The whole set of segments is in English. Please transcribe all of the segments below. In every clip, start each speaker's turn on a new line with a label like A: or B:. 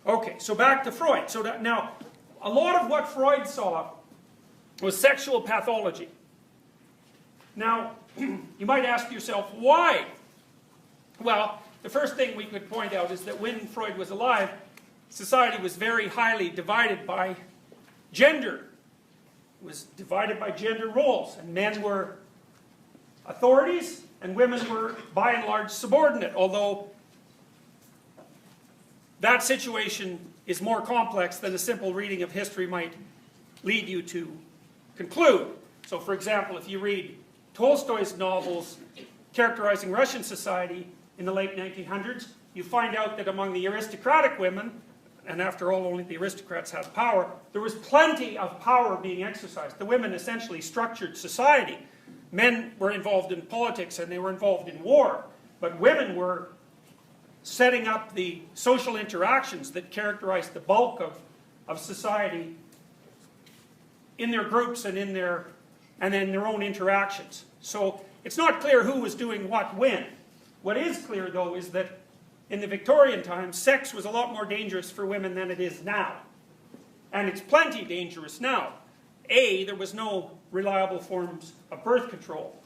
A: Okay, so back to Freud. So that, now, a lot of what Freud saw was sexual pathology. Now, you might ask yourself, why? Well, the first thing we could point out is that when Freud was alive, society was very highly divided by gender. It was divided by gender roles, and men were authorities, and women were, by and large, subordinate, although that situation is more complex than a simple reading of history might lead you to conclude. So, for example, if you read Tolstoy's novels characterizing Russian society in the late 1900s, you find out that among the aristocratic women, and after all, only the aristocrats had power, there was plenty of power being exercised. The women essentially structured society. Men were involved in politics and they were involved in war, but women were setting up the social interactions that characterized the bulk of society in their groups and in their own interactions. So it's not clear who was doing what when. What is clear, though, is that in the Victorian times, sex was a lot more dangerous for women than it is now. And it's plenty dangerous now. A, there was no reliable forms of birth control.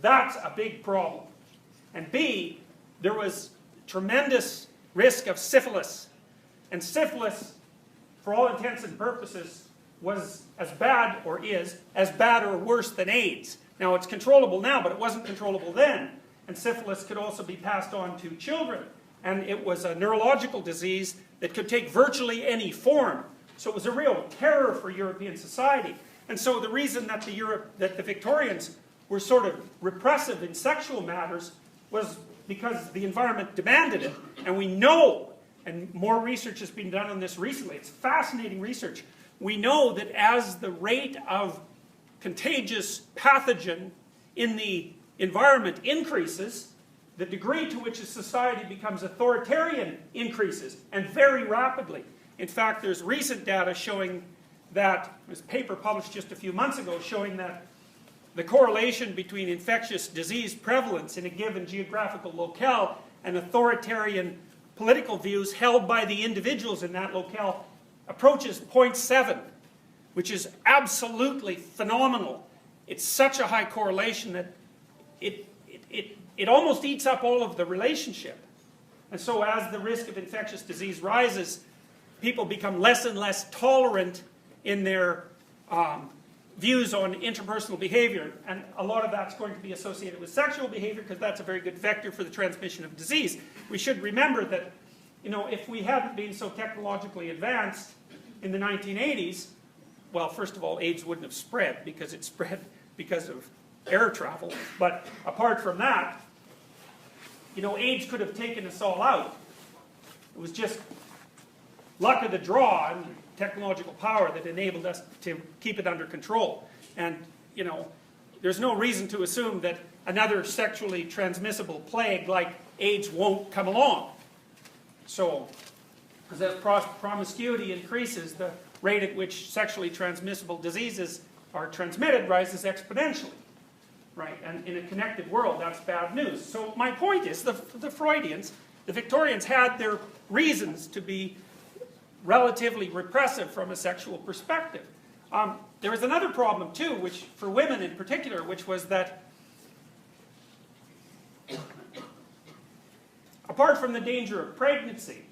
A: That's a big problem. And B, there was tremendous risk of syphilis. And syphilis, for all intents and purposes, was as bad, or is, as bad or worse than AIDS. Now, it's controllable now, but it wasn't controllable then. And syphilis could also be passed on to children. And it was a neurological disease that could take virtually any form. So it was a real terror for European society. And so the reason that the Victorians were sort of repressive in sexual matters was because the environment demanded it. And we know, and more research has been done on this recently, it's fascinating research. We know that as the rate of contagious pathogen in the environment increases, the degree to which a society becomes authoritarian increases, and very rapidly. In fact, there's recent data showing that, there was a paper published just a few months ago showing that the correlation between infectious disease prevalence in a given geographical locale and authoritarian political views held by the individuals in that locale approaches 0.7, which is absolutely phenomenal. It's such a high correlation that it almost eats up all of the relationship. And so as the risk of infectious disease rises, people become less and less tolerant in their views on interpersonal behavior. And a lot of that's going to be associated with sexual behavior because that's a very good vector for the transmission of disease. We should remember that, you know, if we hadn't been so technologically advanced in the 1980s, well, first of all, AIDS wouldn't have spread because it spread because of air travel. But apart from that, you know, AIDS could have taken us all out. It was just luck of the draw and technological power that enabled us to keep it under control. And, you know, there's no reason to assume that another sexually transmissible plague like AIDS won't come along. So, as promiscuity increases, the rate at which sexually transmissible diseases are transmitted rises exponentially. Right, and in a connected world, that's bad news. So my point is, the Freudians, the Victorians had their reasons to be relatively repressive from a sexual perspective. There was another problem too, which for women in particular, which was that apart from the danger of pregnancy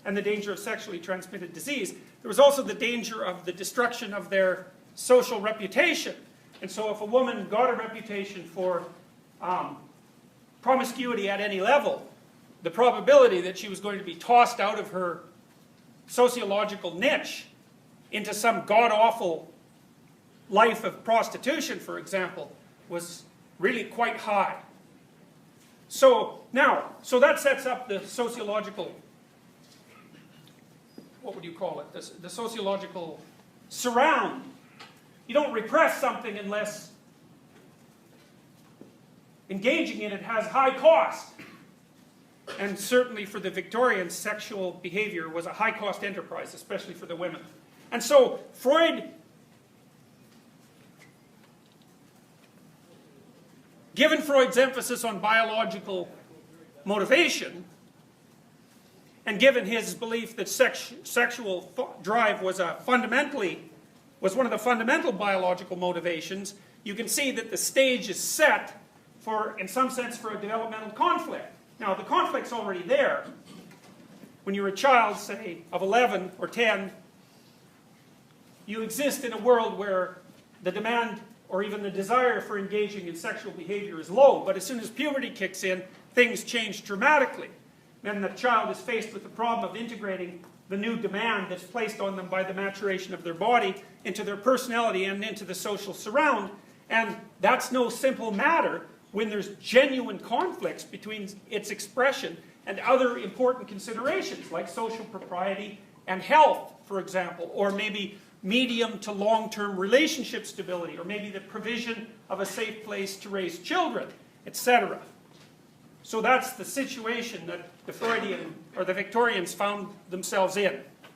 A: and the danger of sexually transmitted disease, there was also the danger of the destruction of their social reputation. And so if a woman got a reputation for promiscuity at any level, the probability that she was going to be tossed out of her sociological niche into some god-awful life of prostitution, for example, was really quite high. So that sets up the sociological, what would you call it, the sociological surround. You don't repress something unless engaging in it has high cost. And certainly for the Victorians, sexual behavior was a high-cost enterprise, especially for the women. And so Freud, given Freud's emphasis on biological motivation, and given his belief that sexual drive was one of the fundamental biological motivations, you can see that the stage is set for, in some sense, for a developmental conflict. Now, the conflict's already there. When you're a child, say, of 11 or 10, you exist in a world where the demand or even the desire for engaging in sexual behavior is low. But as soon as puberty kicks in, things change dramatically. Then the child is faced with the problem of integrating the new demand that's placed on them by the maturation of their body into their personality and into the social surround. And that's no simple matter when there's genuine conflicts between its expression and other important considerations, like social propriety and health, for example, or maybe medium to long-term relationship stability, or maybe the provision of a safe place to raise children, etc. So that's the situation that the Freudian or the Victorians found themselves in.